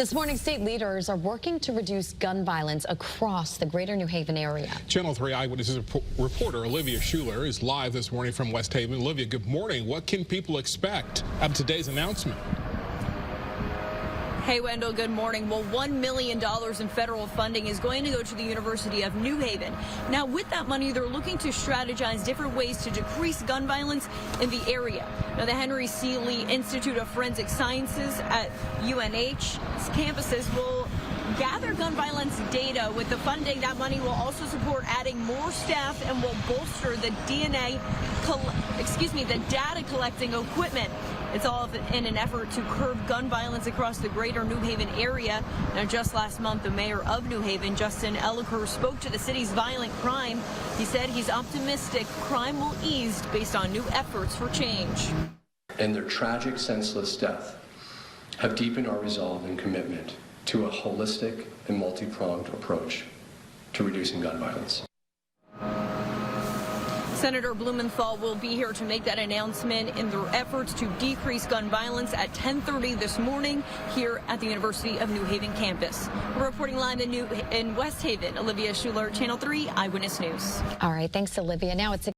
This morning, state leaders are working to reduce gun violence across the greater New Haven area. Channel 3 Eyewitness reporter Olivia Schuler is live this morning from West Haven. Olivia, good morning. What can people expect of today's announcement? Hey, Wendell, good morning. Well, $1 million in federal funding is going to go to the University of New Haven. Now, with that money, they're looking to strategize different ways to decrease gun violence in the area. Now, the Henry C. Lee Institute of Forensic Sciences at UNH's campuses will gather gun violence data. With the funding, that money will also support adding more staff and will bolster the the data collecting equipment. It's all in an effort to curb gun violence across the greater New Haven area. Now, just last month, the mayor of New Haven, Justin Elicker, spoke to the city's violent crime. He said he's optimistic crime will ease based on new efforts for change. And their tragic, senseless death have deepened our resolve and commitment to a holistic and multi-pronged approach to reducing gun violence. Senator Blumenthal will be here to make that announcement in their efforts to decrease gun violence at 10:30 this morning here at the University of New Haven campus. We're reporting live in West Haven. Olivia Schuler, Channel 3 Eyewitness News. All right, thanks, Olivia. Now it's